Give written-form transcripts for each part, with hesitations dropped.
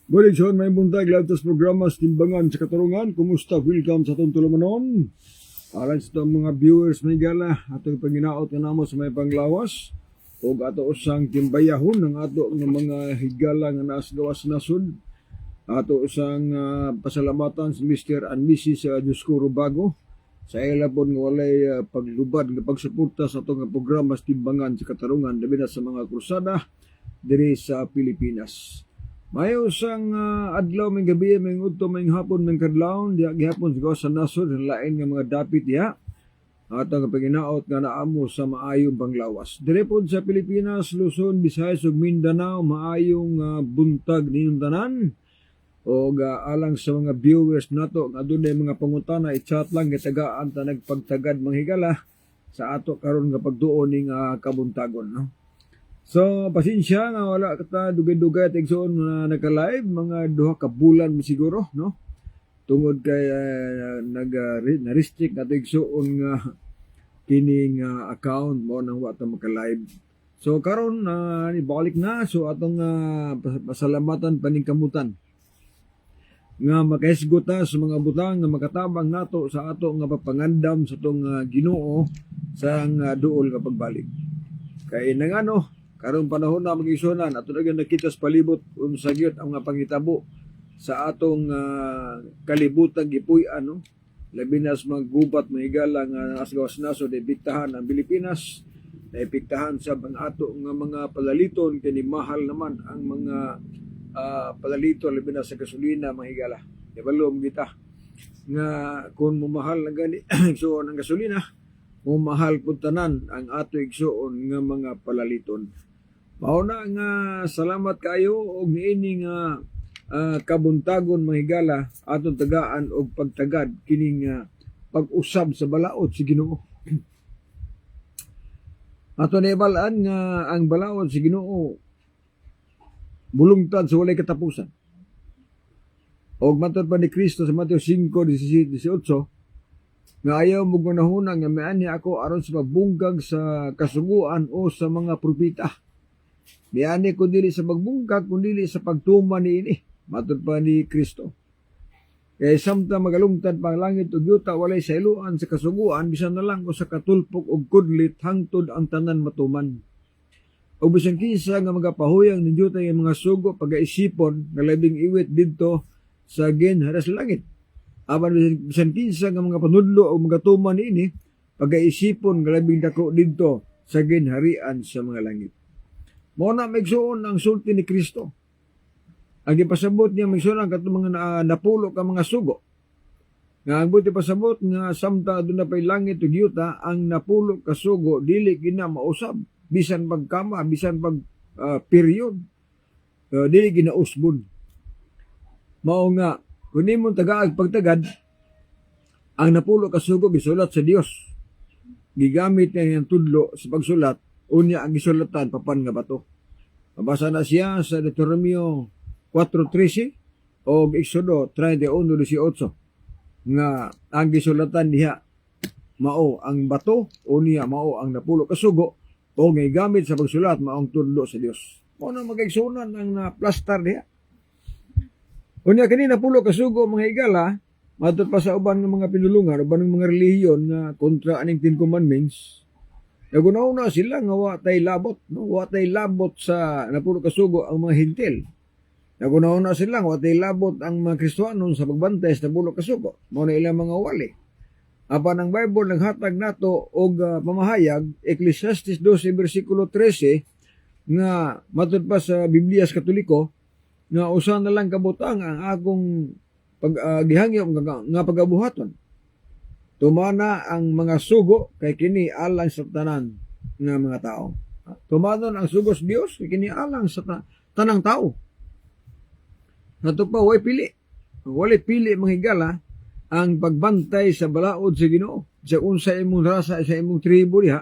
Balik sa may buntag live tas programa sa Timbangan sa Katarungan. Kumusta? Welcome sa itong tulumanon. Alang sa itong mga viewers may gala atong panginaot ka namo sa may panglawas o ato usang timbayahon ng ato ng mga higala nga naas gawas nasod. Ato usang pasalamatan sa Mr. and Mrs. Diyos ko Rubago sa ilapon nga walay paglubad nga pagsuporta sa itong programa sa Timbangan sa Katarungan labi na sa mga krusada diri sa Pilipinas. Mayo sang adlaw may gabi may udto may hapon may kadlawon diha gihapon sa nasod lain nga mga dapit diha at ang paginaot nga naamo sa maayong panglawas. Dire pod sa Pilipinas, Luzon, Visayas ug Mindanao maayong buntag ninyong tanan. O alang sa mga viewers nato nga adunay mga pangutana i-chat lang gitagaan ta nagpagtagad manghigala sa ato karon nga pagtuon ning kabuntagon, no? So, pasensya nga wala kita dugay-dugay at igsoon na naka-live, mga duha ka bulan siguro, no? Tungod kay na-restrict na igsoon nga kining account mo nang wata maka-live. So, karon ibalik na, so atong pasalamatan paningkamutan nga makahisgota sa mga butang nga makatabang nato sa ato nga papangandam sa tong Ginoo sa duol nga pagbalik. Kay nangano karong panahon na mag-isunan ato na nakita sa palibot unsa gyud ang mga pangitabo sa atong kalibutan gipuy-an, no? Labi na sa mga gubat mga higala nga asgawas nasod epektahan ang Pilipinas, naepektahan sa ato nga mga palaliton kini mahal naman ang mga palaliton labi na sa gasolina mga higala. Ibalom kita nga kung mumahal na gani so ang gasolina mumahal pud tanan ang ato igsuon nga mga palaliton. Mauna nga salamat kayo og niini nga kabuntagon mga higala atong tagaan og pagtagad kining pag-usab sa balaod si Ginoo. Ato naibalaan nga ang balaod si Ginoo bulungtad sa walay katapusan. Og matod pa ni Kristo sa Mateo 5:18 nga ayaw mo gunahuna nga miani ako aron sa pagbungkag sa kasuguan o sa mga propeta. Miani ko dili sa pagbungkag kundi dili sa pagtuman niini, matod pa ni Kristo. Kaya samtang magalungtad pang langit ug yuta walay sailuan sa kasuguan bisan na lang o sa katulpok og kudlit hangtod ang tanan matuman. O bisan kinsa nga magapahuyang ni yuta yung mga sugo pagaisipon nga labing iwit didto sa ginharas langit. Apan bisan kinsa nga mga panudlo o mga tuman niini pagaisipon nga labing dako didto sa ginharian sa mga langit. Mao na maigsuon ang sulti ni Kristo. Ang ipasabot niya maigsuon ang katong mga napulo ka mga sugo. Nga ang buti pasabot nga samta aduna pay langit ug yuta ang napulo ka sugo dili gina mausab bisan pagkama bisan pag period dili gina usbon. Mao nga kun imong tagaag pagtagad ang napulo ka sugo gisulat sa Dios. Gigamit niya ang tudlo sa pagsulat unya ang gisulatan papan nga bato. Mabasa na siya sa Deuteronomio 4:13 o Exodo 31:18 nga ang gisulatan diha mao ang bato unya mao ang napulo ka sugo o nga gamit sa pagsulat mao ang tudlo sa Dios. Mao na magaigsunan ang plaster diha. Unya kini napulo ka sugo mga higala matod pa sa uban ng mga pinulungan uban ng mga relihiyon nga kontra aning 10 commandments. Nagunaw sila nga watay labot, no? Watay labot sa napulo ka sugo ang mga hintil. Nagunaw sila nga watay labot ang mga Kristiyano sa pagbantay sa napulo ka sugo. Mao na ilang mga wali. Apan ang Bible naghatag nato og pamahayag Ecclesiastes 12:13 nga matud pa sa Biblia sa Katoliko nga usa na lang kabutang ang akong gihangyo nga pagabuhaton. Tumana ang mga sugo kay kini alang sa tanan nga mga tao. Tumanon ang sugo sa Dios kay kini alang sa tanang tao. Nato pa way pili. Wala pili mga higala ang pagbantay sa balaod sa Ginoo. Sa unsa imong rasa sa imong tribo diha,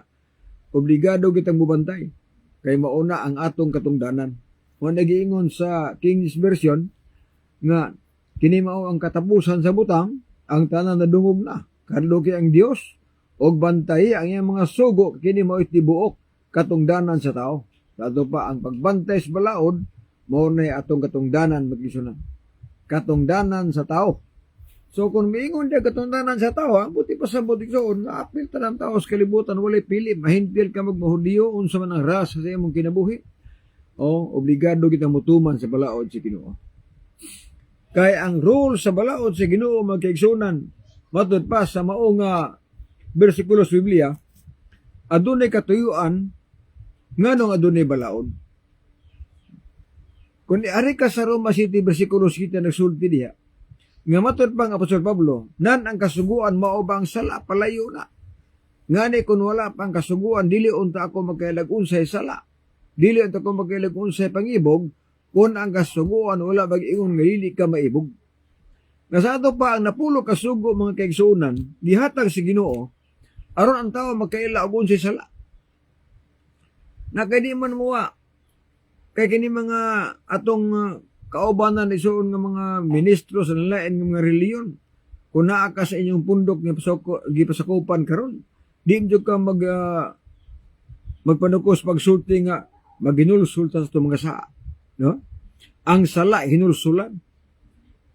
obligado kitang mubantay kay mauna ang atong katungdanan. Mo nagiingon sa King's Version nga kini mao ang katapusan sa butang, ang tanan nadungog na. Kadlo kay ang Dios og bantay ang iyang mga sugo kini mao itibuok katungdanan sa tao. Dato pa ang pagbantay sa balaod mao nay atong katungdanan magisunan. Katungdanan sa tao. So kung miingon dia katungdanan sa tao, buti pa sa buti soon, naapil tanang tao sa kalibutan, walay pili, mahintil ka magmahudiyo, unsa man ang rasa sa imong kinabuhi. O, obligado kita mutuman sa balaod sa Ginoo. Kaya ang rule sa balaod sa Ginoo magkaigsunan, matud pa sa mao nga bersikulo sa Biblia, adunay katuyuan nganong adunay balaod. Kung ari ka sa Roma City bersikulo 7 nagsulti diha, nga matud pa ang Apostol Pablo, nan ang kasuguan mao bang sala palayo na. Ngani kung wala pang kasuguan, dili unta ako magkailag unsay sala. Dili unta ako magkailag unsay pangibog, kung ang kasuguan wala mag-ingon nga dili ka maibog. Nga sa ato pa ang napulo kasugo mga kaigsunan, dihatag si Ginoo, aron ang tao magkaila og unsay sala. Na kay di man muwa, kay kini mga atong kaubanan ni suon nga mga ministro sa lain nga mga reliyon, kung naa ka sa inyong pundok nga gipasakupan karon, di jud ka magpanukos pagsulti nga maginulsul ta sa mga saa, no? Ang sala hinulsulan.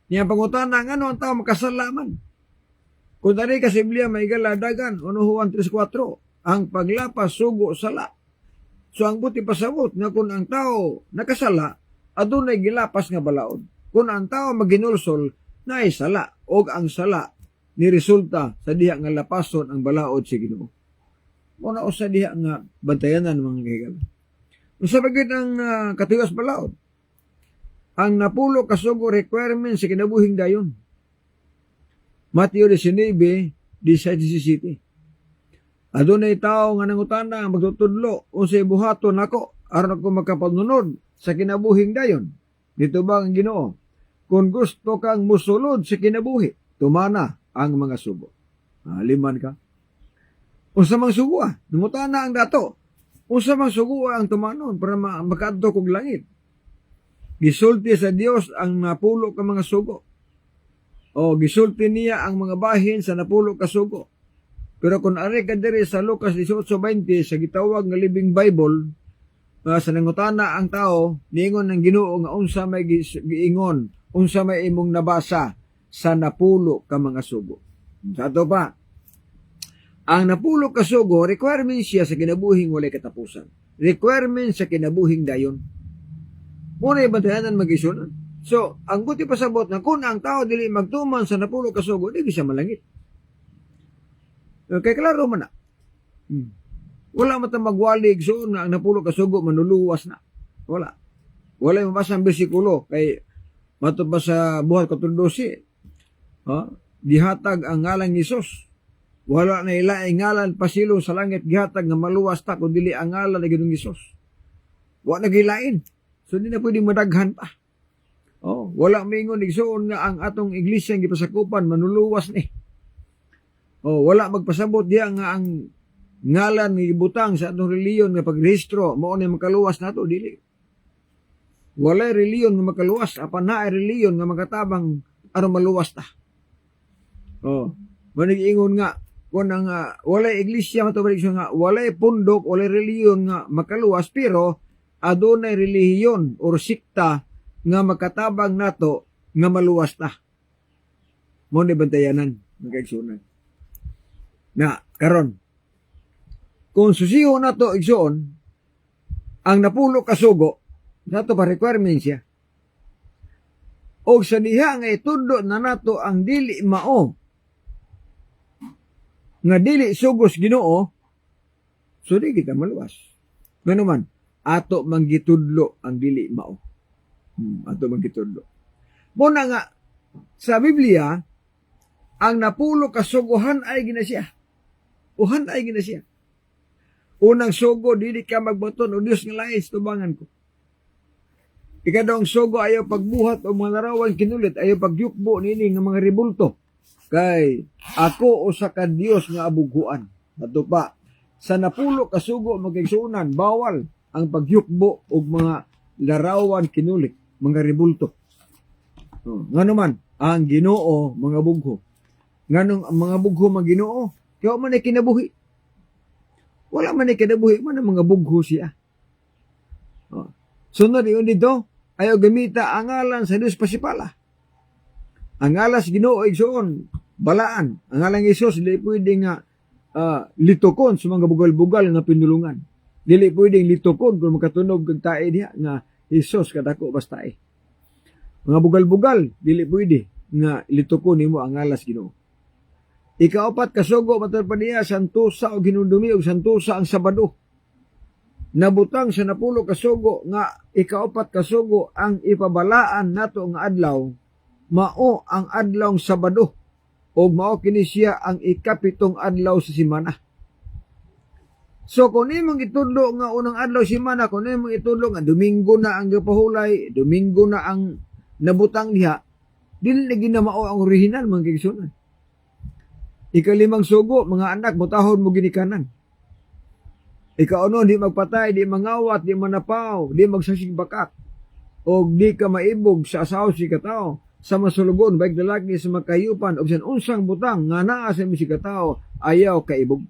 Niya pangutana ngano ang tao makasalaman. Kung dari ka sa Biblia may galadagan, 1 Juan 3:4, ang paglapas sugo sala. So ang buti pasabot nga kung ang tao nakasala, adunay gilapas nga balaod. Kung ang tao maginulsol, naay sala, og ang sala ni resulta sa diha nga lapason ang balaod sa Ginoo. Muna o sa diha nga bantayanan mga kahigal. Sa bagay ang katugas balaod, ang napulo kasugo requirement sa kinabuhing dayon. Mateo 19:17. Adunay tao nga nangutana magtutudlo unsay buhaton nako aron ako makapanunod sa kinabuhing dayon. Dito ba ang Ginoo? Kung gusto kang musulod sa kinabuhi, tumana ang mga sugo. Liman ka. Unsa mang sugo nangutana ang dato. Unsa mang sugo ang tumanon para makaadto kog langit. Gisulti sa Dios ang napulo ka mga sugo. O gisulti niya ang mga bahin sa napulo ka sugo. Pero kung ari ka diri sa Lucas 18:20 sa gitawag nga Living Bible, sa nangutana ang tao, niingon ng Ginoo nga unsa may giingon, unsa may imong nabasa sa napulo ka mga sugo. Sa ato pa, ang napulo ka sugo, requirement siya sa kinabuhing walay katapusan. Requirement sa kinabuhing dayon. Muna ibantayanan mag-isunan. So, ang buti pasabot na kung ang tao dili magtuman sa napulo ka sugo, di siya malangit. Kaya klaro man na. Wala man magwalig so na ang napulo ka sugo manuluwas na. Wala. Wala yung mabasa ang bersikulo kay matod ba sa buhat 4:12. Dihatag ang ngalan ni Jesus. Wala na ilaing ngalan pasilo sa langit gihatag nga maluwas ta kun dili ang ngalan ni Ginoong Hesus. Wa nagilain. So di na pwedeng madaghan pa. Wala mingon igsuon nga ang atong iglesia nga gipasakupan manuluwas ni. Wala magpasabot diya nga ang ngalan ni butang sa atong reliyon nga pagrehistro mao ni makaluwas nato dili. Wala reliyon nga makaluwas apan naa reliyon nga makatabang aron maluwas ta. Manigingon nga kun ang wala iglesia matubalik nga wala pundok wala reliyon nga makaluwas pero adunay relihiyon or sikta nga makatabang nato nga maluwas ta. Mo ni bantayanan mga igsunan. Na karon kung susiho nato igsuon ang napulo ka sugo nato pa requirement siya. Og sa diha nga itundo na nato ang dili mao nga dili sugos Ginoo, so di kita maluwas. Ngano man ato manggitudlo ang dili mao. Ato manggitudlo. Muna nga sa Biblia ang napulo ka suguhan ay ginasya. Uhan ay ginasya. Unang sugo dili ka magbaton o Dios nga lain tubangan ko. Ikadong sugo ayaw pagbuhat o mga larawan kinulit ayaw pagyukbo nini nga mga ribulto. Kay ako usa ka Dios nga abughuan. Ato pa sa napulo ka sugo magigsunan bawal ang pagyukbo og mga larawan kinulit, mga ribulto. Ngano man ang Ginoo mga bugho. Nganong ang mga bugho mga Ginoo, kaya man ay kinabuhi. Wala man ay kinabuhi man ang mga bugho siya. Sunod yun dito, ayaw gamita ang ngalan sa Dios pasipala. Ang ngalan sa Ginoo igsoon balaan. Ang ngalan ng Hesus dili pwede nga litukon sa mga bugal-bugal nga pinulungan. Dili pwedeng litukon kung makatunog kag tae diha nga Hesus kadako basta mga bugal-bugal dili pwede nga litukon nimo ang ngalan sa Ginoo. Ikaapat kasugo matod pa niya santusa o ginudumi og santusa ang Sabado. Nabutang sa napulo kasugo nga ikaapat kasugo ang ipabalaan nato nga adlaw mao ang adlawng Sabado ug mao kini siya ang ikapitong adlaw sa semana. So kung imong itudlo nga unang adlaw semana, kung imong itudlo nga Domingo na ang gipahulay, Domingo na ang nabutang diha, dili lagi na mao ang original mga kigsunan. Ikalimang sugo, mga anak, mutahon mo ginikanan. Ikauno, di magpatay, di mangawat, di manapaw, di magsasig bakak, o di ka maibog sa asawa si katao, sa masulugon, baik dalaki sa magkayupan, o sa unsang butang, nga naa sa si katao, ayaw kaibog.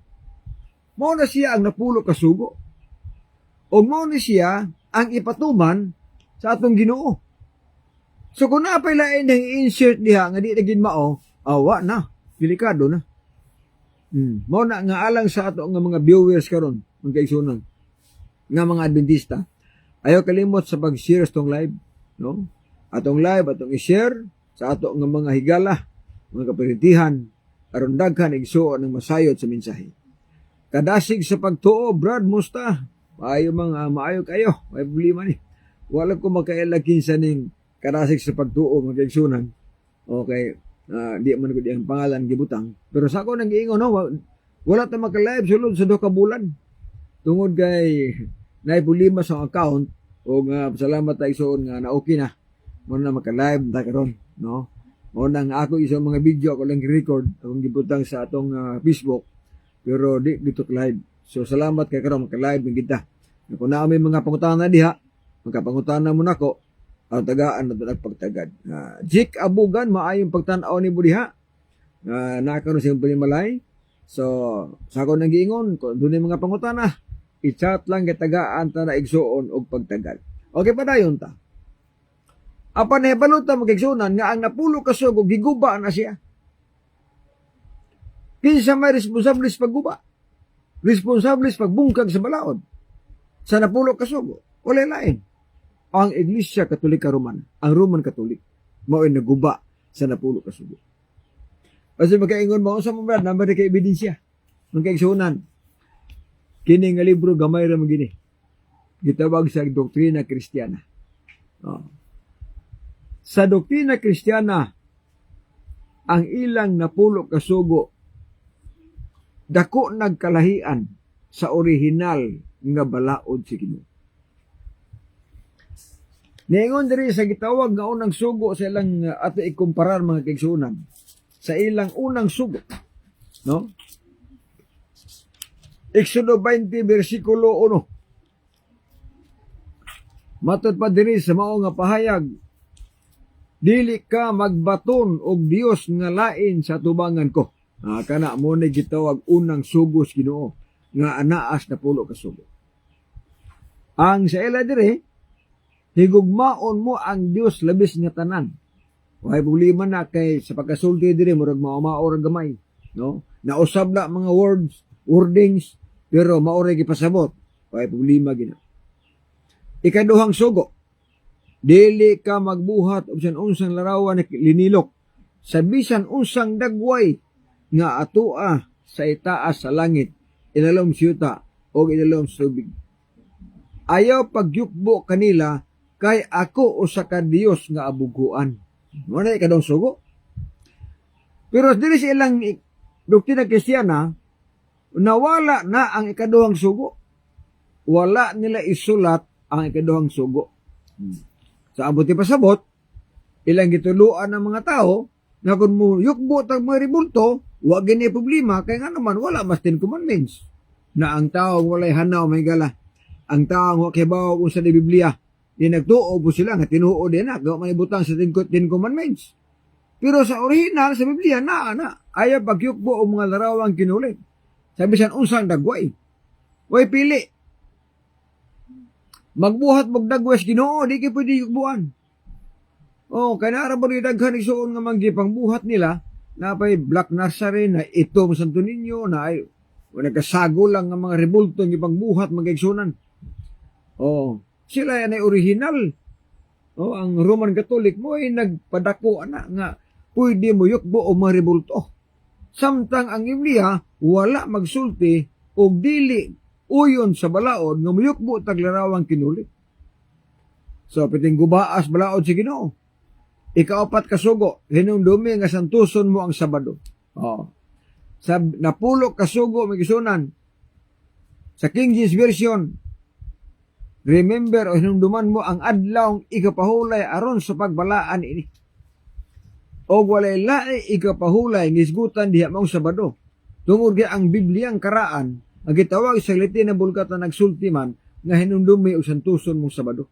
Mao na siya ang napulo kasugo. O mao na siya ang ipatuman sa atong Ginoo. So kung napay lain ng insert diha, nga di naging mao, awa na, delikado na. Mao na nga alang sa ato nga mga viewers karon, mga kaigsunan, nga mga Adventista. Ayaw kalimot sa pag-share sa live, no? Atong live atong i-share sa ato nga mga higala, mga kapilitihan, aron daghan igsuon ng masayod sa mensahe. Kadasig sa pagtuo, Brad, musta? Maayo kayo, may problema ni. Wala ko makailagin sa ning kadasig sa pagtuo, mga kaigsunan. Okay. Di man ko di ang pangalan gibutang, pero sa ako nang giingon, no, wala ta maka-live sulod sa 2 ka bulan tungod kay naay problema sa account o nga salamat ta igsoon nga na okay na mo na maka-live ta karon, no. Mo nang ako isang mga video ako lang gi-record akong gibutang sa atong Facebook, pero di dito live. So salamat kay karon maka-live ng kita. Kung na may mga pangutana diha, magkapangutana mo nako ang tagaan na nagpagtagad. Jik Abugan, maayong pagtanaw ni Budiha. Nakaroon siyang panimalay. So, sa ako nang giingon, kung doon yung mga pangutana, i-chat lang kitagaan ta na igsuon og pagtagad. Okay pa dayon ta. Apan nahibalot ta magigsunan nga ang napulo kasugo giguba na siya. Kinsa may responsable sa pagguba? Responsable sa pagbungkag sa balaod. Sa napulo kasugo, wala lain. Ang Iglesia Katolika Romana, ang Roman Catholic, mao naguba sa napulo kasugo. Kasi magkaingon mo sa mga number kay ebidensya. Magkaigsunan. Kini nga libro gamay ra magini. Gitawag sa doktrina Kristiyana. Sa doktrina Kristiyana, ang ilang napulo kasugo dako nagkalahian sa orihinal nga balaod si Ginoo. Niingon diri sa gitawag nga unang sugo sa ilang ato ikumparar mga kaigsunan sa ilang unang sugo, no? Exodo 20 versikulo 1. Matod pa diri sa mao nga pahayag, dili ka magbaton og Dios nga lain sa tubangan ko. Kana mo ni gitawag unang sugo sa Ginoo nga anaas na pulo ka sugo. Ang sa ila diri higugmaon mo ang Dios labis nga tanan. Way problema na kay sa pagkasulti diri murag mao ra gamay, no? Nausab na mga wordings pero mao ra gipasabot. Way problema gina. Ikaduhang sugo, dili ka magbuhat og unsang larawan na linilok sa bisan unsang dagway nga atua sa itaas sa langit, ilalom siyuta o ilalom subig. Ayaw pagyukbo kanila kay ako usa ka Dios nga abuguan. Mo na ikadong sugo. Pero dili sa ilang doktrina Kristiyana, nawala na ang ikaduhang sugo. Wala nila isulat ang ikaduhang sugo. Sa abot pasabot, ilang gituluan ng mga tao na kung mo yukbo tag mga ribulto, wa gini problema kay nga naman wala mas 10 commandments na ang tao walay hanaw may gala. Ang tao wa kibaw kung sa Biblia. Di nagtuo po sila nga tinuo din na gawa may butang sa 10 commandments. Pero sa original sa Biblia na ayaw pagyukbo o mga larawang kinulit. Sabi siya unsang dagway. Way pili. Magbuhat magdagwes Ginoo, di kay pwede yugbuan. Oh, kaya naara ba rin daghan igsuon nga manggipang buhat nila, na pa'y Black Nursery, na ito Santo Niño, na ay nagkasago lang ng mga rebulto ng ipang buhat magigsunan. Oh, sila yan ay original. Oh, ang Roman Catholic mo ay nagpadako na nga pwede mo yukbo o mga rebulto. Samtang ang Biblia wala magsulti o dili uyon sa balaod nga muyukbo taglarawang kinulit. So piting gubaas balaod si Ginoo. Ikaapat kasugo, hinumdumi nga santuson mo ang Sabado. Oh. Sa napulo kasugo magisunan. Sa King James Version, remember o hinumduman mo ang adlaw ikapahulay aron sa pagbalaan ini. O walay lae ikapahulay ngisgutan diha maong Sabado. Tungod kay ang Bibliang karaan ang gitawag sa Latin na bulkatan nagsulti man nga hinumdumi og santuson mong Sabado.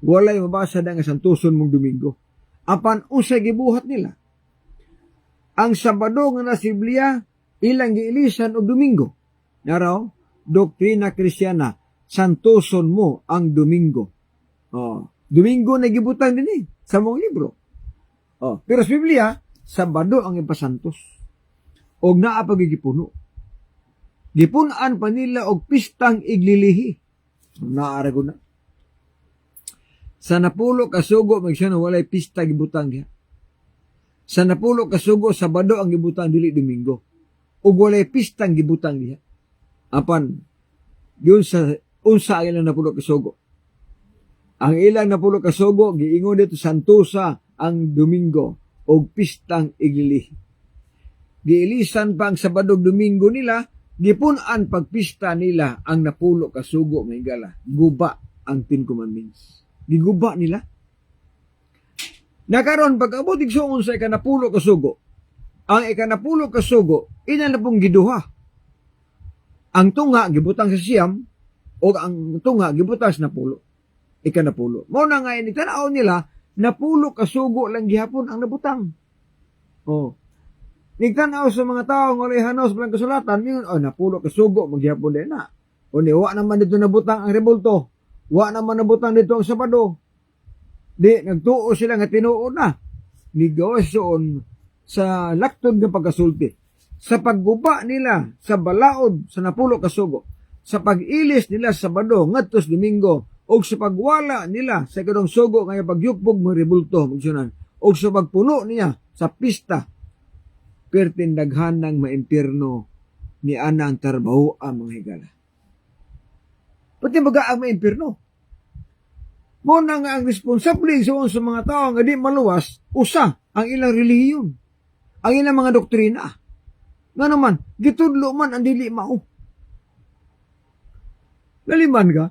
Walay mabasa nga santuson mong Domingo. Apan unsay gibuhat nila. Ang Sabado nga na Biblia ilang giilisan og Domingo. Naraw, doktrina Kristiyana, santuson mo ang Domingo. Oh, Domingo na gibutang din sa mong libro. Oh, pero sa Biblia, Sabado ang ipasantos. Og naa pagigipuno. Gipunan pa nila og pistang iglilihi. Naarago na. Sa napulo kasugo magsano walay pista gibutang diha. Sa napulo kasugo Sabado ang gibutang dili Domingo. Ug walay pistang gibutang diha. Apan yun sa unsa ang ilang napulo kasugo. Ang ilang napulo kasugo giingon dito santusa ang Domingo og pistang iglilihi. Giilisan pa ang Sabado ug Domingo nila, gipunan pagpista nila ang napulo kasugo nga higala. Guba ang Ten Commandments. Giguba nila. Nakaroon pag-abot igsuon sa ikanapulo kasugo. Ang ikanapulo kasugo ina na pong giduha. Ang tunga gibutang sa siyam o ang tunga gibutang sa napulo. Ikanapulo. Mao na nga ini tan-aw nila napulo kasugo lang gihapon ang nabutang. Oh. Nigtan-aw sa mga tao nga lehanos lang kasulatan mingon napulo kasugo magyapon din na. O ni wa naman dito nabutang ang rebulto. Wa naman nabutang dito ang Sabado. Di, nagtuo sila nga tinuo na. Negosyon sa laktod ng pagkasulti. Sa pagguba nila sa balaod sa napulo kasugo. Sa pag-ilis nila sa Sabado ngadtos Domingo. O sa pagwala nila sa kadong sugo nga pagyukpog mga rebulto. O sa pagpuno niya sa pista. Pertindaghan ng maimpirno ni anang tarbaho ang mga higala. Pati baga ang maimpirno. Muna nga ang responsable sa mga tao nga di maluwas, usa ang ilang relihiyon, ang ilang mga doktrina. Nga naman, gitudlo man ang dili mao. Laliman ka,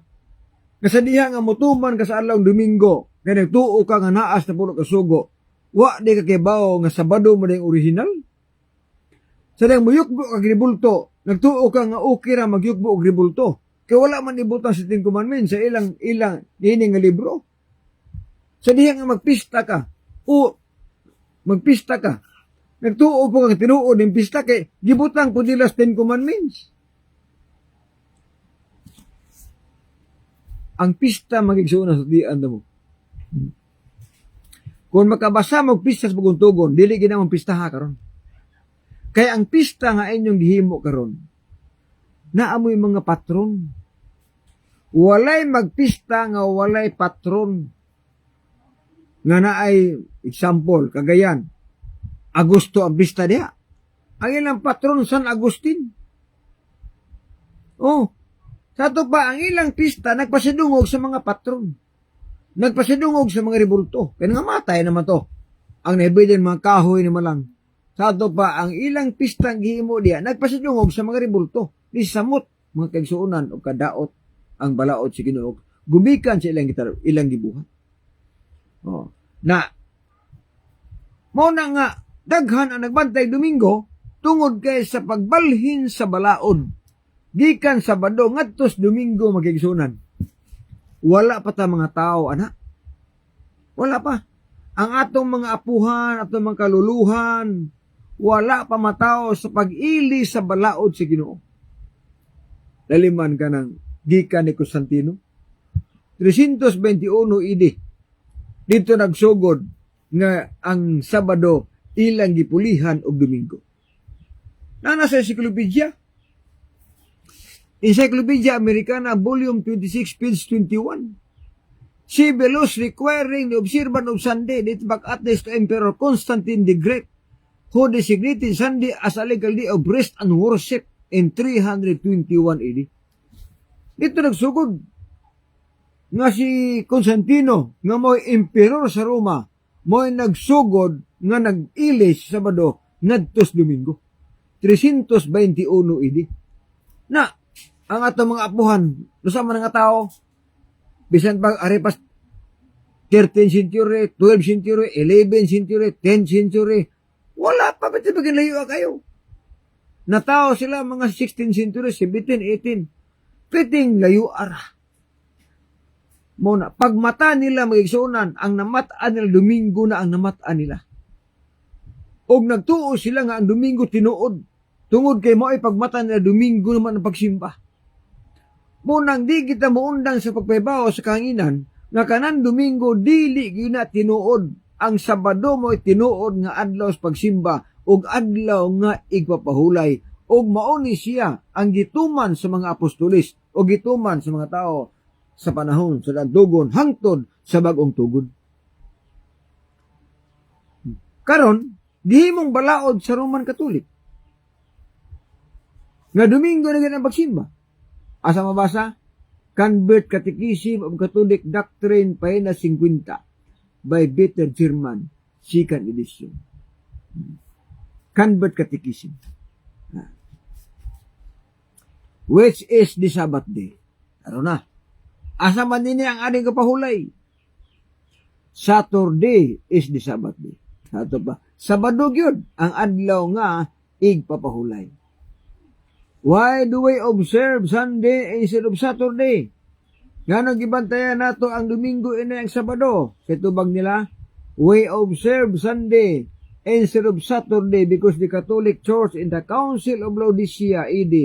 kasadiha nga mutuman ka sa adlaw Domingo, kaya nagtuo ka nga naas na pulo kasugo, wa di ka kibaw nga Sabado mo na yung original. Sadang muyukbo ka gribulto, nagtuo ka nga okay ra magyukbo og gribulto. Kaya wala man ibutang sa Ten Commandments sa ilang ini nga libro. Sa diha nga magpista ka, o magpista ka, nagtuo po kang tinuod ng pista kay gibutang po nila sa Ten Commandments. Ang pista magigsuon sa diyan mo. Kung makabasa mo pista sa buguntugon, dili ginamang pistaha karon. Kaya ang pista nga inyong gihimo karon, naamoy mga patron. Walay magpista nga walay patron. Nga naay example, Cagayan. Agosto ang pista diha. Ang ilang patron San Agustin. Oh, sa to pa ang ilang pista nagpasidungog sa mga patron. Nagpasidungog sa mga rebulto. Kaya nga matay naman to. Ang naibigyan mga kahoy naman lang. Sa to pa ang ilang pista ang gihimo diha nagpasidungog sa mga rebulto. Di samot mga kaigsuonan o kadaot ang balaod si Ginoo gumikan sa ilang gibuhat. Oh, na mo na nga daghan ang nagbantay Domingo tungod kay sa pagbalhin sa balaod gikan Sabado ngadtos Domingo magigsunan. Wala pa ta mga tao ana. Wala pa. Ang atong mga apuhan, atong mga kaluluhan, wala pa matao sa pag-ili sa balaod si Ginoo. Laliman ka ng gikan ni Constantino. 321 AD. Dito nagsugod nga ang Sabado ilang gipulihan og Domingo. Nasa encyclopedia. Encyclopedia Americana, Volume 26, page 21. Civil laws requiring the observance of Sunday date back at this to Emperor Constantine the Great, who designated Sunday as a legal day of rest and worship in 321 AD. Dito nagsugod nga si Constantino nga mo'y emperor sa Roma, mo'y nagsugod nga nag-ilis Sabado ngadtos Domingo. 321 AD. Na, ang ato mga apuhan, lusama nga tao, bisan pag arepas 13th century, 12th century, 11th century, 10th century, wala pa ba't ibigin layo kayo? Natao sila mga 16th century, 17th, 18th, piting layo ara. Muna, pagmata nila magigsunan, ang namataan nila, Domingo na ang namataan nila. Og nagtuo sila nga ang Domingo tinuod, tungod kay mo ay pagmata nila, Domingo naman ang pagsimba. Munang di kita muundang sa pagpahibaw sa kahanginan, nga kanan Domingo dili gyud na tinuod, ang Sabado mo ay tinuod nga adlaw sa pagsimba ug adlaw nga igpapahulay, ug mao ni siya ang gituman sa mga apostolis o gituman sa mga tao sa panahon sa tugon hangtod sa bag-ong tugon. Karon gihimong balaod sa Roman Catholic nga Domingo na gyud ang pagsimba. Asa mabasa? Convert Catechism of Catholic Doctrine, pahina 50 by Peter German, 2nd edition. Convert Catechism. Which is the Sabbath day. Ano na? Asa man nini ang ading kapahulay? Saturday is the Sabbath day. Ato pa. Sabado gyud ang adlaw nga igpapahulay. Why do we observe Sunday instead of Saturday? Ngano gibantayan nato ang Domingo ina ang Sabado? Sa tubag nila, we observe Sunday instead of Saturday because the Catholic Church in the Council of Laodicea AD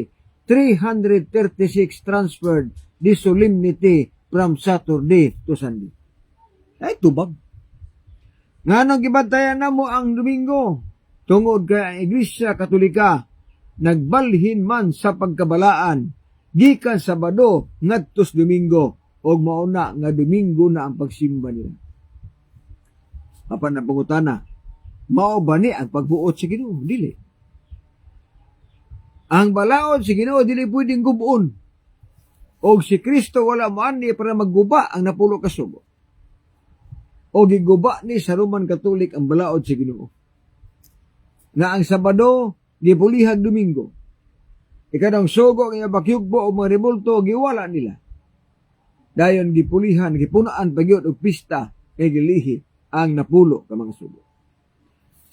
336 transferred the solemnity from Saturday to Sunday. Ay tubag. Ngano gibantayan namo ang Domingo? Tungod kay ang Iglesia Katolika nagbalhin man sa pagkabalaan gikan Sabado ngadtos Domingo og mauna nga Domingo na ang pagsimba nila. Apan na pangutana, mao ba ni ang pagbuot sa Ginoo? Dili. Ang balaod sa Ginoo dili pwedeng gubon. Og si Kristo wala maani para magguba ang napulo ka sugo. O giguba ni sa Roman Catholic ang balaod sa Ginoo. Nga ang Sabado gipulihag Domingo. Ikadang sugo nga bakyugbo o mga rebulto giwala nila. Dayon gipulihan, gipunaan pagyud og pista kay gilihi ang napulo ka mga sugo.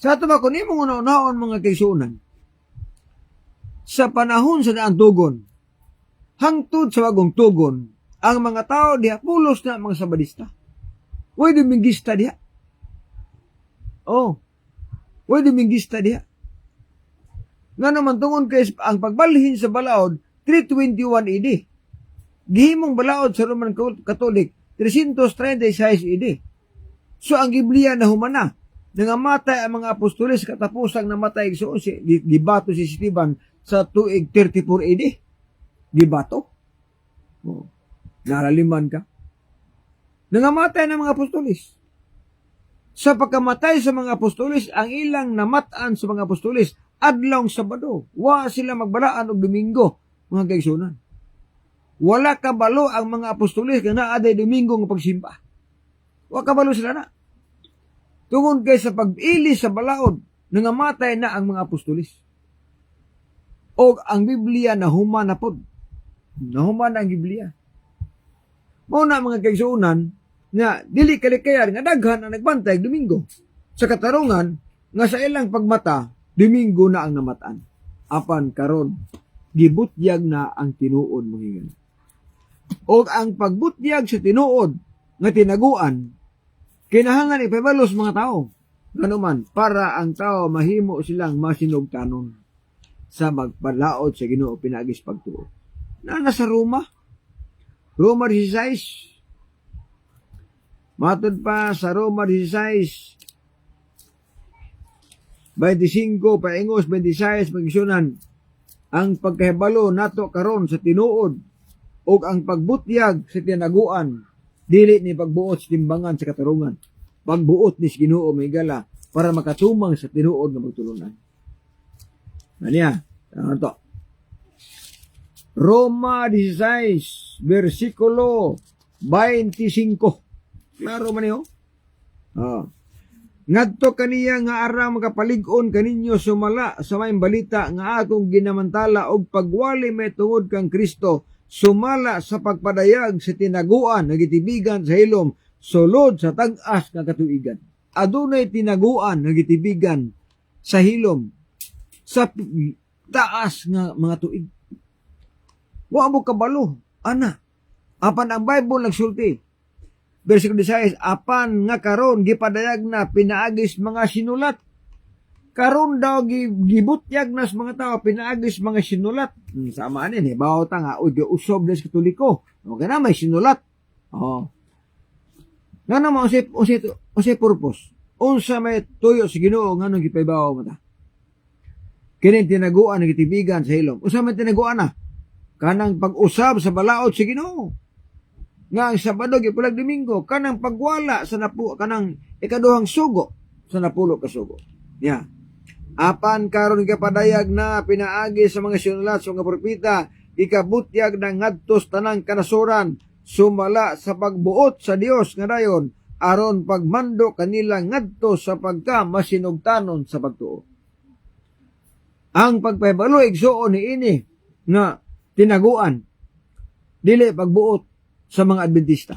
Sa ato ba kun imong una-unaon mga kaigsuonan, sa panahon sa daang tugon, hangtod sa wagong tugon, ang mga tao diha pulos na mga Sabadista. Way Domingista diha. Oh. Way Domingista diha. Nga naman tungon kay ang pagbalhin sa balaod 321 AD. Gihimong balaod sa Roman Catholic 336 AD. So ang Biblia na humana nangamatay ang mga apostoles katapusang namatay so si gibato si Esteban sa tuig 34 AD. Gibato. Oh. Naraliman ka. Nangamatay ng mga apostoles. Sa pagkamatay sa mga apostoles, ang ilang namataan sa mga apostoles adlawng Sabado. Wa sila magbalaan og Domingo, mga kaigsuonan. Wala kabalo ang mga apostoles nga naa day Domingo nga pagsimba. Wa kabalo sila na. Tungod kay sa pag-ili sa balaod, nangamatay na ang mga apostoles. Og ang Biblia nahuman na pod. Nahuman na ang Biblia. Mao na mga kaigsuonan nga dili kalikayan nga daghan ang nagbantay Domingo. Sa katarungan nga sa ilang pagmata Domingo na ang namataan. Apan karon gibutyag na ang tinuod mga hingan. Og ang pagbutyag sa tinuod nga tinaguan kinahanglan ipabalos mga tao. Ganuman para ang tao mahimo silang masinugtanon sa magpalaod sa Ginoo pinagis pagtuo. Na nasa Roma 16 Matod pa sa Roma 16, 25, paingos 26, pagisunan, ang pagkahibalo nato karon sa tinuod o ang pagbutyag sa tinaguan, dili ni pagbuot sa timbangan sa katarungan. Pagbuot ni Ginoo may gala para makatumang sa tinuod nga pagtulunan. Aniya, ano to? Roma 16, versikulo 25. Klaro man niyo? Ngadto kaniya nga ara makapalig-on kaninyo sumala sa may balita nga atong ginamantala og pagwali may tungod kang Kristo, sumala sa pagpadayag sa tinaguan nagitibigan sa hilom sulod sa tag-as nga katuigan. Adunay tinaguan nagitibigan sa hilom sa taas nga mga tuig. Wa mo kabalo, ana. Apan ang Bible nagsulti. Versikulo 16, apan nga karon gipadayag na pinaagis mga sinulat. Karon daw gibutyag na sa mga tao pinaagis mga sinulat. Sama ni bawo ta nga og usob des Katoliko. Okay na may sinulat. Oh. Nga naman usay purpose. Unsa may tuyo sa Ginoo nganong gipaybaw mo ta? Kini tinaguan ng itibigan sa hilom. Unsa may tinaguan na? Kanang pag-usab sa balaod sa Ginoo. Nga ang Sabado gipulag Domingo kanang pagwala sa kanang ikaduhang sugo sa napulo ka sugo. Yeah. Apan karon kapadayag na pinaagi sa mga sinulat sa mga propeta ikabutyag ng ngadtos tanang kanasuran sumala sa pagbuot sa Dios nga dayon aron pagmando kanila ngadto sa pagka masinugtanon sa pagtuo. Ang pagpahibalo igsuon ni ini nga tinaguan dili pagbuot sa mga Adventista.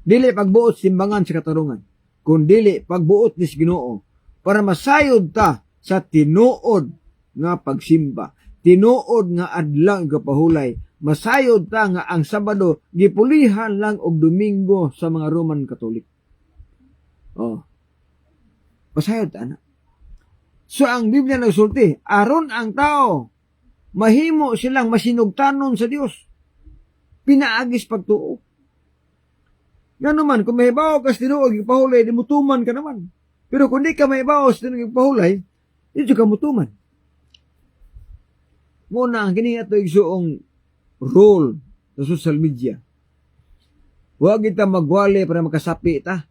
Dili pagbuot simbangan sa katarungan, kundi pagbuot ni Ginoo para masayod ta sa tinuod nga pagsimba, tinuod nga adlaw nga pahulay, masayod ta nga ang Sabado gipulihan lang og Domingo sa mga Roman Catholic. Oh. Masayod ta na. So ang Biblia nagsulti, aron ang tao mahimo silang masinugtanon sa Dios. Pinaagis pagtuo. Nga naman, kung mahibaw ka sa tinuod gipahulay, di mutuman ka naman. Pero kung di ka mahibaw sa tinuod gipahulay, di ka mutuman. Muna, kini ato igsuong role sa social media. Huwag kita magwali para makasapi ta.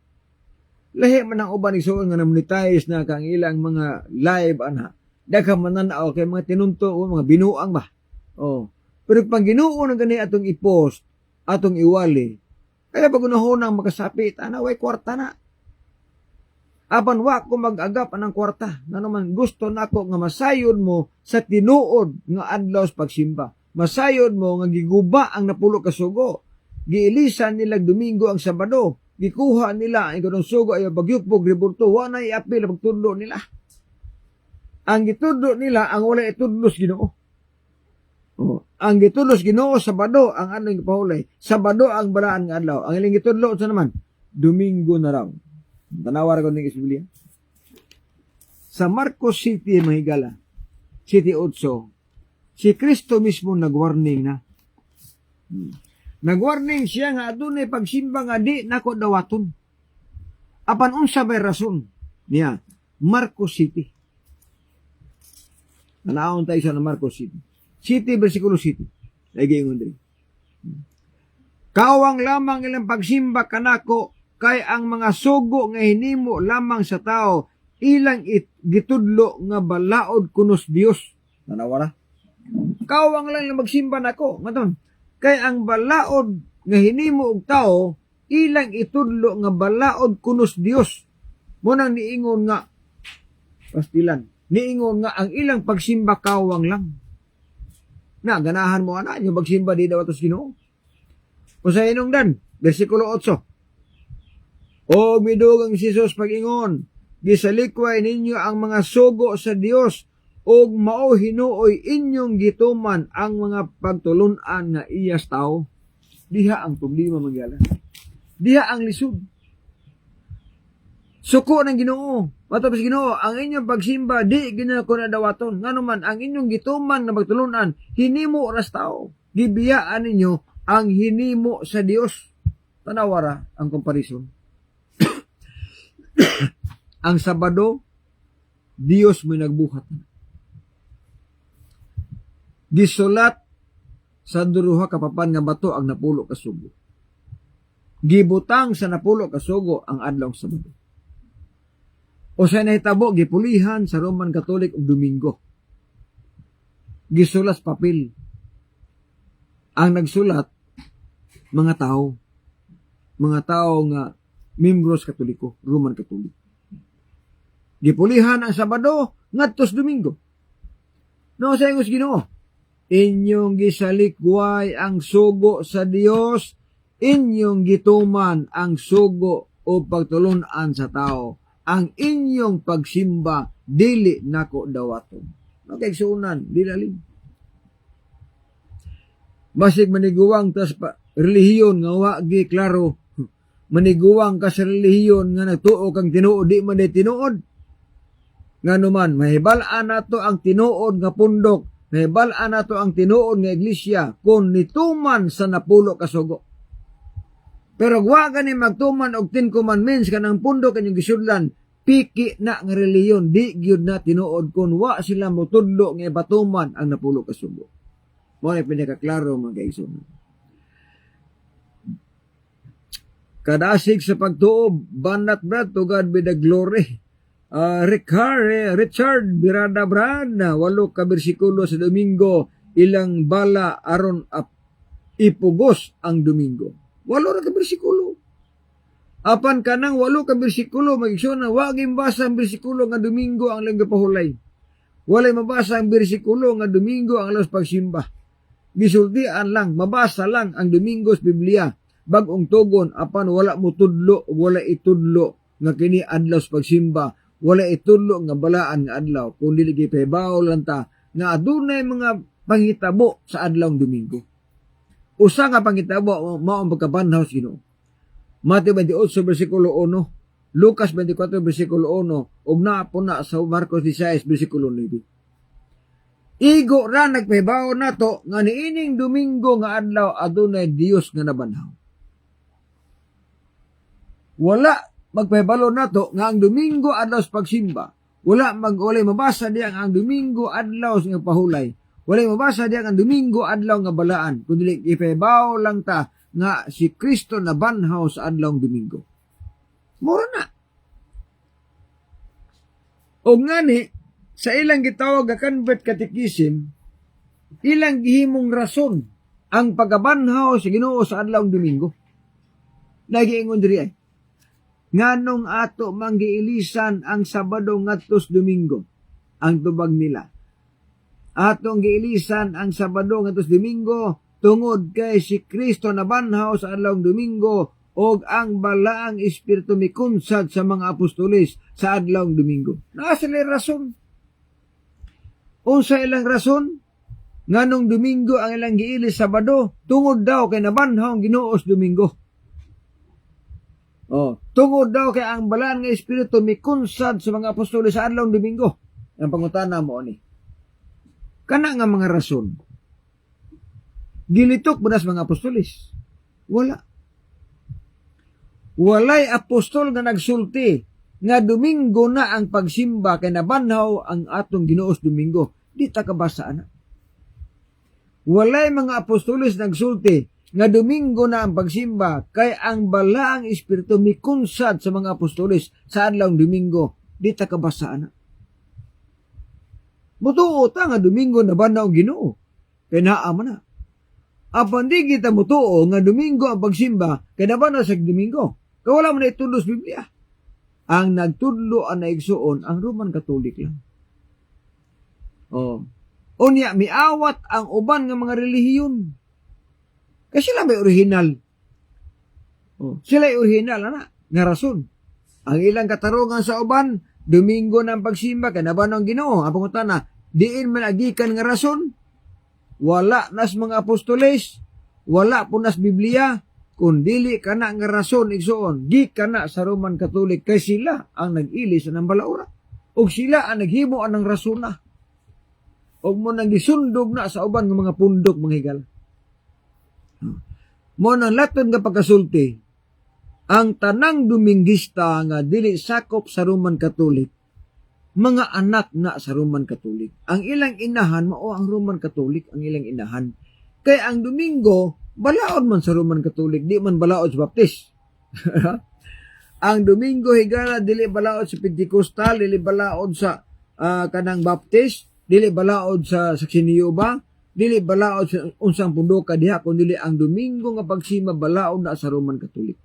Lahi man ang uban igsuong nga na-monetize na kang ilang mga live, ana. Daghang mananaw kay mga tinunto o mga binuang ba. Oh. Pero pag Ginoo na gani atong i-post, atong iwali, kaya pag unahunang makasapit, way kwarta na. Apan wa ko mag-agap anang kwarta. Nga naman gusto nako nga masayod mo sa tinuod nga adlaw sa pagsimba. Masayod mo nga giguba ang napulo ka sugo. Giilisan nila Domingo ang Sabado. Gikuha nila ang kanong sugo ay bagyupog riburto. Wa na i-apil ang pagtudlo nila. Ang gitudlo nila ang wala itudlos Ginoo. Oh, ang gitudlos Ginoo Sabado ang anong gipahulay. Sabado ang balaan nga adlaw. Ang ilang gitudlo sa naman Domingo na raw. Tanawar ko ng Biblia. Sa Marcos City mahigala, City 8, si Kristo mismo nagwarning na. Nagwarning siya nga adunay pagsimba nga di nako dawaton. Apan unsa may rason niya? Marcos City. Nanawon tayo sa Marcos City. City, versikulo City. Lagi yung hundred. Kawang lamang ilang pagsimba kanako kay ang mga sugo nga hinimo lamang sa tao ilang gitudlo nga balaod kunos Dios. Nanawara? Kawang lang ilang magsimba nako. Maton. Kay ang balaod nga hinimo og tao ilang itudlo nga balaod kunos Dios. Munang niingon nga pastilan. Niingon nga ang ilang pagsimba kawang lang. Na, ganahan mo ana, yung magsimba di daw atos Ginoo. O sa inungdan, versikulo 8. O midugang si Jesus pag-ingon, gisalikway ninyo ang mga sugo sa Dios, og mao hinuoy inyong gituman ang mga pagtulunan nga iyas tao. Diha ang problema magyala. Diha ang lisod. Suko ng Ginoo. Matapos Ginoo, ang inyong pagsimba di ginako na dawaton. Nganuman ang inyong gituman na pagtulunan hinimo ras tao. Gibiyaan ninyo ang hinimo sa Dios. Tanawara ang comparison. Ang Sabado, Dios may nagbuhat na. Gisulat sa duruha kapapan nga bato ang napulo ka sugo. Gibutang sa napulo ka sugo ang adlaw Sabado. O sa nahitabo, gipulihan sa Roman Catholic og Domingo. Gisulat papel. Ang nagsulat, mga tao. Mga tao nga membros Katoliko, Roman Catholic. Gipulihan ang Sabado, ngadtos Domingo. No, sa ingos Ginoo, inyong gisalikway ang sugo sa Dios, inyong gituman ang sugo o pagtulunan sa tao. Ang inyong pagsimba, dili nako dawaton. Nakaigsuunan, di lalim. Basig maniguwang tas relihiyon nga wagi klaro. Maniguwang ka sa relihiyon nga nagtuo kang tinuod, di man di tinuod. Nga naman, mahibalaan nato ang tinuod nga pundok, mahibalaan nato ang tinuod nga iglesia, kung nituman sa napulo kasugo. Pero wa gani magtuman og 10 commandments kanang pundok kanyang gisudlan, piki na nga relihiyon, di gyud na tinuod kung wa sila motudlo nga batuman ang napulo kasugo. Mo na pinakaklaro mga kaigsoon. Kadasig sa pagtuo, banat brad, to God be the glory. Richard Birada Brad, 8 ka bersikulo sa Domingo, ilang bala aron ipugos ang Domingo. 8 ra ka bersikulo. Apan kanang 8 ka bersikulo, mag-igsoon na, wag imbasa ang bersikulo nga Domingo ang lang gapahulay. Walay mabasa ang bersikulo nga Domingo ang alas pagsimba. Gisultian lang, mabasa lang ang Domingo sa Biblia. Bagong tugon, apan wala mo tudlo, wala itudlo nga kini adlaw sa pagsimba, wala itudlo nga balaan nga adlaw, kung dili gipahibaw lang ta nga adunay mga panghitabo sa adlaw Domingo. Usa nga panghitabo mao ang pagkabanhaw sa Ginoo. Mateo 28 bersikulo 1, Lucas 24 bersikulo 1, ug napo na sa Marcos 16 bersikulo 9. Igo ra nagpahibaw nato nga niining Domingo nga adlaw adunay Dios nga nabanhaw. Wala magpahibalo nato nga ang Domingo adlaw sa pagsimba. Walay mabasa diya ang Domingo adlaw sa pahulay. Walay mabasa diya ang Domingo adlaw nga balaan. Kundi ipahibaw lang ta nga si Kristo nabanhaw sa adlaw Domingo. Mura na. O ngani, sa ilang gitawag nga convert catechism, ilang gihimong rason ang pagabanhaw sa Ginoo sa adlaw Domingo. Nagiingon diri ay, nganong ato manggiilisan ang Sabado ngadtos Domingo, ang tubag nila. Atong giilisan ang Sabado ngadtos Domingo tungod kay si Kristo nabanhaw sa adlaw Domingo og ang balaang espiritu mikunsad sa mga apostoles sa adlaw Domingo. Naa sila rason. Unsa ilang rason? Nganong Domingo ang ilang giilis Sabado, tungod daw kay nabanhaw ang Ginoo sa Domingo. Tungod daw kay ang balaan nga espiritu mikunsad sa mga apostoles sa adlaw Domingo. Ang pangutana mo ni. Kana nga mga rason. Gilitok ba sa mga apostoles? Wala. Walay apostol nga nagsulti nga Domingo na ang pagsimba kay nabanhaw ang atong Ginoo sa Domingo. Di ta kabasa na. Walay mga apostoles nagsulti nga Domingo na ang pagsimba kay ang balaang espiritu mikunsad sa mga apostoles sa adlaw Domingo. Di ta kabasa na. Mutuo ta nga Domingo nabanhaw ang Ginoo. Kay naa man na. Apan di kita mutuo nga Domingo ang pagsimba kay nabanhaw sa Domingo. Kay wala man na itulos Biblia. Ang nagtudlo ang naigsuon ang Roman Catholic lang. Unya, miawat ang uban nga mga relihiyon. Kasi sila may original. Sila ay original, nga rason. Ang ilang katarungan sa uban, Domingo ng pagsimba, kanaban ng Ginoo. Ang pangutana, diin man agikan nga rason. Wala nas mga apostoles, wala po nas Biblia, kung dili ka na nga rason igsoon, di ka na sa Roman Catholic, kay sila ang nag-ilis ng balaura. O sila ang naghimo anang rason na. O mo nang gisundog na sa uban ng mga pundok mga higal. Mo nang laton nga pagkasulti, ang tanang Dominguista nga dili sakop sa Roman Catholic, mga anak na sa Roman Catholic. Ang ilang inahan, mao ang Roman Catholic, ang ilang inahan. Kaya ang Domingo, balaod man sa Roman Catholic, di man balaod sa Baptist. Ang Domingo higala, dili balaod sa Pentecostal, dili balaod sa kanang Baptist, dili balaod sa Siniyuba, dili balaod sa unsang pundoka diha, kundi ang Domingo nga pagsima balaod na sa Roman Catholic.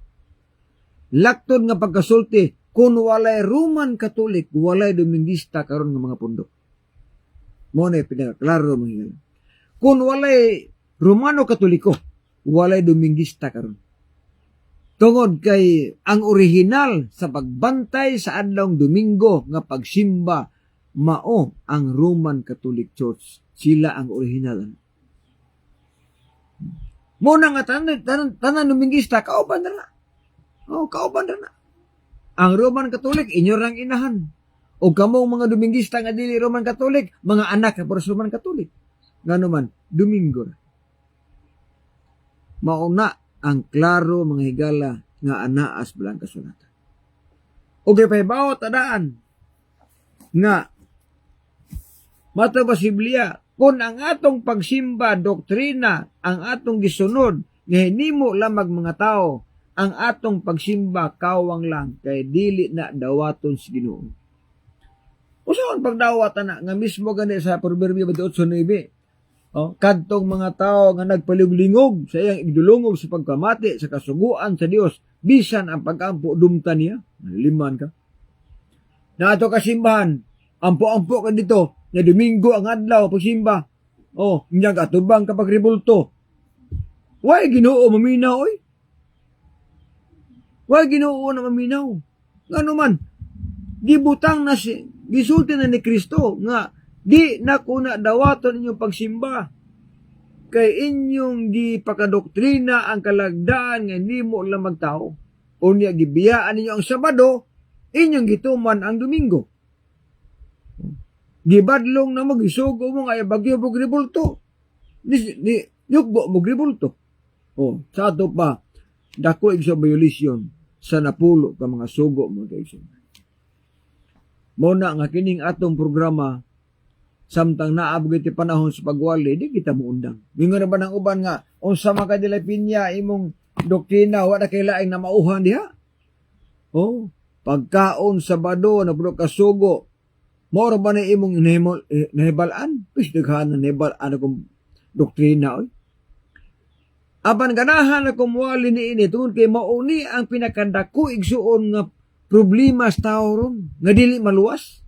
Laktod nga pagkasulti, kung walay Roman Catholic, walay Dominguista karon nga mga pundok. Mo na pinakaklaro mga. Kung walay Romano Katoliko, walay Dominguista karon. Tungod kay ang original sa pagbantay sa adlawng Domingo nga pagsimba mao ang Roman Catholic Church. Sila ang original. Mo na nga tanan Dominguista kauban na. Kauban na. Ang Roman Catholic, inyo rang inahan. O kamong mga Dominguista nga dili Roman Catholic, mga anak nga poros Roman Catholic. Nga naman, Domingo. Mauna ang klaro mga higala nga anaas bilang kasulatan. Okay, pahibaw, tadaan nga mataba si Biblia, kung ang atong pagsimba, doktrina, ang atong gisunod, nga hinimo lamang mga tao, ang atong pagsimba kawang lang kay dili na dawaton si Ginoo. Usaon pagdawatan na nga mismo gani sa Proverbio 28:9. Kadtong mga tao nga nagpaliglingog sa iyang igdulungog sa pagkamati sa kasuguan sa Dios bisan ang pag-ampo dumta niya. Liman ka. Na ato kasimbahan, ampo-ampo ka dito, na Domingo ang adlaw pagsimba. Nya atubang kapag ribulto. Way Ginoo maminaw oy. Wag Ginoo na maminaw. Ano man, gibutang na gisulti na ni Kristo nga di na kuna dawaton inyong pagsimba. Kay inyong gipakadoktrina ang kalagdaan nga nimo lang magtao. Unya gibiyaan ninyo ang Sabado, inyong gituman ang Domingo. Gibadlong na magisugo mo nga bagyo mo gribulto. Ni yugbo mo gribulto. Sa ato pa, dako igso violation sa napulo ka mga sugo mo kaigsoon. Muna nga kining atong programa samtang naabot iti panahon sa pagwali, di kita muundang. Mingon na ba ng uban nga, unsa man ka dila pinya imong doktrina, wala kay laing na mauhan diha? Pagkaon Sabado na puro ka sugo, moro ba na imong nahibalaan? Pis daghan na nahibalaan akong doktrina oy. Apan ganahan na kumuwali ni ini, tungkol kay mauni ang pinakandako igsuon nga problema sa tao ron, nga dili maluwas.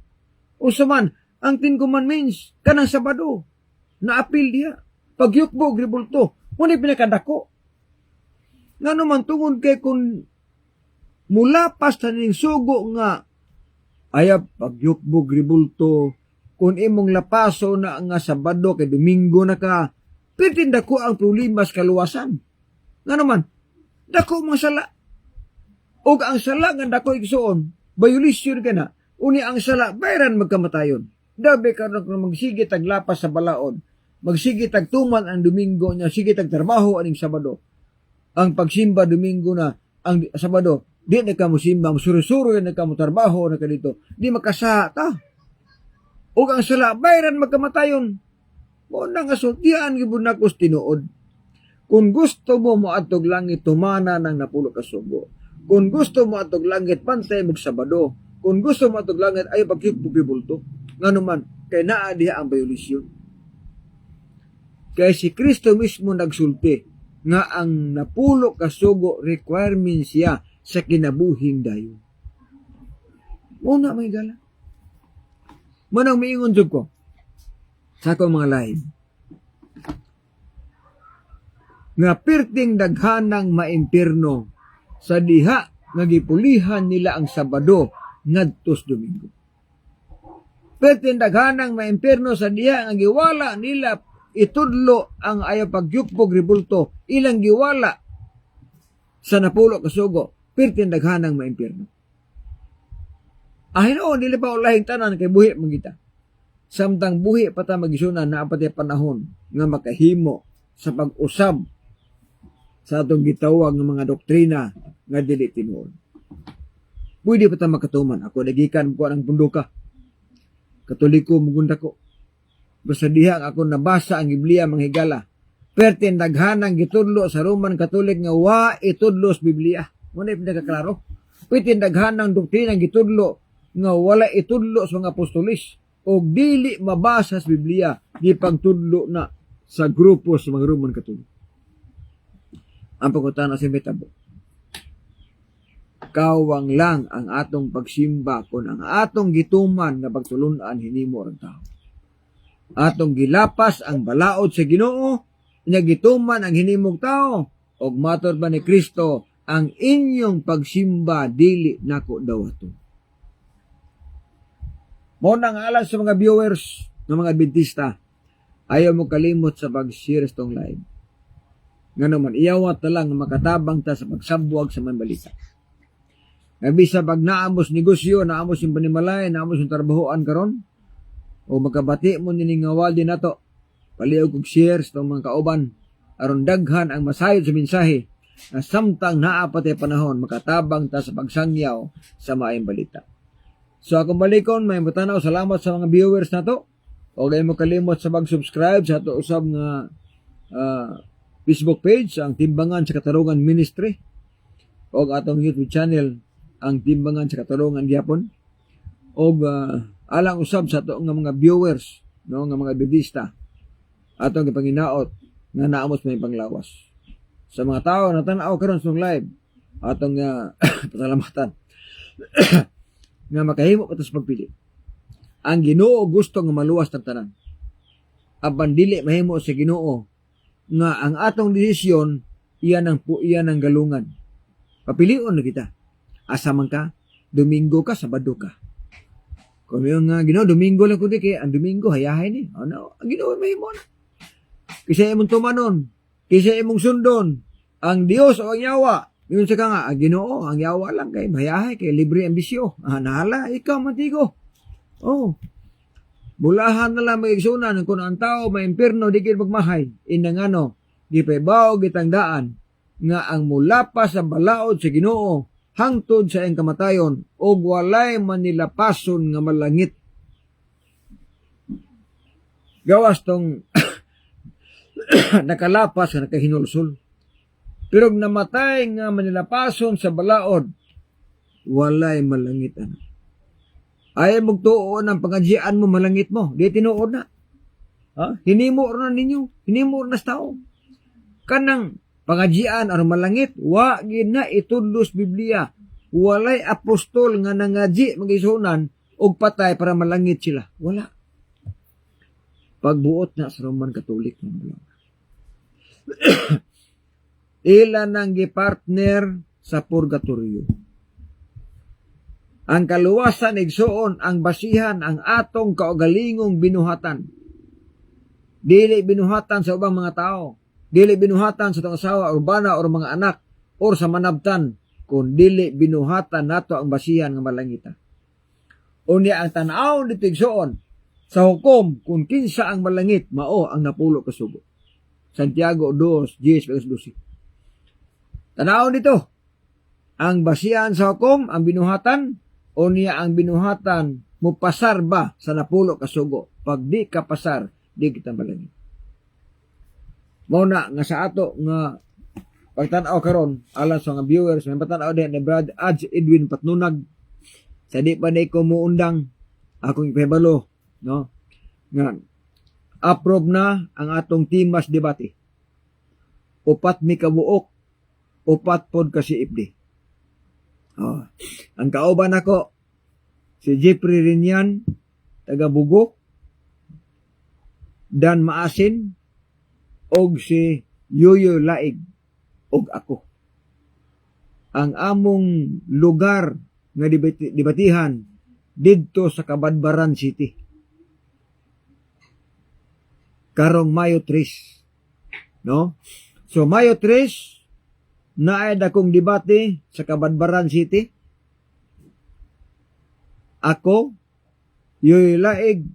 O saman, ang 10 Commandments, kanang Sabado, na-apil diya, pagyukbo, gribulto, muna pinakandako. Nga naman, tungkol kay kung mulapas na ning sugo nga, ayab, pagyukbo, gribulto, kung imong lapaso na nga Sabado, kay Domingo na ka, pitin dako ang problema sa kaluwasan. Nga naman, dako mga sala. O ang sala nga dako igsuon, violation ka na. Uni ang sala, bayran magkamatayon. Dabi ka na magsigit ang lapas sa balaod. Magsigit ang tuman ang Domingo niya, sigit ang trabaho aning Sabado. Ang pagsimba Domingo na, ang Sabado, di na ka mo simba, surusuro na ka mo trabaho na ka dito. Di makasaha ta. O ang sala, bayran magkamatayon. Mo nang asultian gibunakos tinuod. Kung gusto mo moadtog langit tumana ng napulo ka sugo. Kung gusto mo atog langit pantay mo Sabado. Kung gusto mo atog langit ay pagkipugibulto. Nganuman kay naa diha ang violasyon. Kay si Kristo mismo nagsulti nga ang napulo ka sugo requirement siya sa kinabuhing dayon. Una may gala. Manang miingon jud ko sa akong mga live nga perting daghanang maimpirno sa diha nga gipulihan nila ang Sabado ngadtos Domingo. Perting daghanang maimpirno sa diha nga giwala nila itudlo ang ayaw pagyukpog ribulto, ilang giwala sa napulo kasugo, perting daghanang maimpirno. Ahin dili pa ulahing tanan kay buhi magita. Samtang buhi pata magisunan na apatay panahon nga makahimo sa pag-usab sa atong gitawag ng mga doktrina nga dili tinuod. Pwede pa ta makatuman. Ako nagikan ko ang pundo ka. Katoliko mugunda ko. Basta diha ako nabasa ang Biblia manghigala. Pertin daghanang gitudlo sa Roman Catholic nga wa itudlo sa Biblia. Muna pinakaklaro. Pertin daghanang doktrinang gitudlo nga wala itudlo sa mga apostolis o dili mabasa sa Biblia di pagtudlo na sa grupo sa mga Roman Catholic. Ang pagkutana sa metabo. Kawang lang ang atong pagsimba kung ang atong gituman na pagtulunan hinimo ang tao. Atong gilapas ang balaod sa Ginoo, nya gituman ang hinimog tao, og matur ba ni Kristo, ang inyong pagsimba dili nako daw ato. Mo nang alam sa mga viewers ng mga Adventista, ayaw mo kalimot sa pag-share tong live. Nga naman, iyawat na lang makatabang ta sa pagsabuag sa mga balita. Nabisa pag naamos negosyo, naamos yung panimalay, naamos yung trabahoan karon, o magkabati mo niningawal din nato, paliw kog shares ng mga kauban, aron daghan ang masayod sa mensahe, na samtang naapatay panahon, makatabang ta sa pagsangyaw sa maayong balita. So akong balikon, may matanaw, salamat sa mga viewers nato, o kayo mo kalimot sa mag-subscribe sa ato usab nga Facebook page, ang Timbangan sa Katarungan Ministry, o atong YouTube channel, ang Timbangan sa Katarungan Gyapon, o alang usab sa ato nga mga viewers, no, nga mga Adventista, atong gipanginaot nga naamos may panglawas. Sa mga tao na tan-aw karon sa live, atong pasalamatan nga makahimo pa sa pagpili. Ang Ginoo gusto nga maluwas tag tanan. Apan dili mahimo sa Ginoo nga ang atong desisyon iyan ang galungan. Papilion na kita. Asa man ka, Domingo ka, Sabado ka. Kung yung Ginoo, Domingo lang kundi kaya ang Domingo hayahay ni. Ano, ang Ginoo mahimo na. Kisa imong tumanon, kisa imong sundon, ang Dios o ang yawa. Yun sa ka nga, ang Ginoo, ang yawa lang kay hayahay kay libre ambisyo. Nahala, ikaw matigo. Oh. Bulahan na lang magigsunan kung ang tao may impierno di kid magmahay. Inang ano, di pa ibaw gitangdaan nga ang mula pa sa balaod sa Ginoo hangtod sa iyang kamatayon og walay manilapason nga malangit. Gawas tong nakalapas nga nakahinulsol. Pero namatay nga manilapason sa balaod walay malangit ano. Ay magtuon ang pangadjian mo malangit mo. Di tinuod na. Ha? Hinimo na ninyo. Hinimo na sa tao. Kanang pangadjian aron malangit, wa gid na itudlos Biblia. Walay apostol nga nangadji magisunan og patay para malangit sila. Wala. Pagbuot na sa Roman Catholic ng ila nang gipartner sa purgatorio. Ang kaluwasan igsuon ang basihan ang atong kaugalingong binuhatan. Dili binuhatan sa ubang mga tao. Dili binuhatan sa itong asawa, urbana, o mga anak, o sa manabtan, kung dili binuhatan nato ang basihan ng malangita. Unya ang tanaw dito igsuon sa hukom kung kinsa ang malangit, mao ang napulo kasugo. Santiago 2:10-12. Tanaw dito ang basihan sa hukom, ang binuhatan, o niya ang binuhatan mo pasar ba sa napulo kasugo. Pag di ka pasar, di kita malangit. Mauna nga sa ato nga pagtanaw karon alang sa mga viewers, may patanaw din ni Brad Adj Edwin Patnunag. Sa di pa na ko muundang akong ipahibalo, no? Nga approve na ang atong Timas debate. Upat mi kabuok, upat pod kasi ipdi. Oh, ang kauban ako si Jeffrey Rinian taga Bugok, Dan Maasin og si Yoyo Laig og ako. Ang among lugar nga debatihan didto sa Kabadbaran City. Karong Mayo 3, no? So Mayo 3 naay dakong debate sa Kabadbaran City. Ako, Yoy Laig,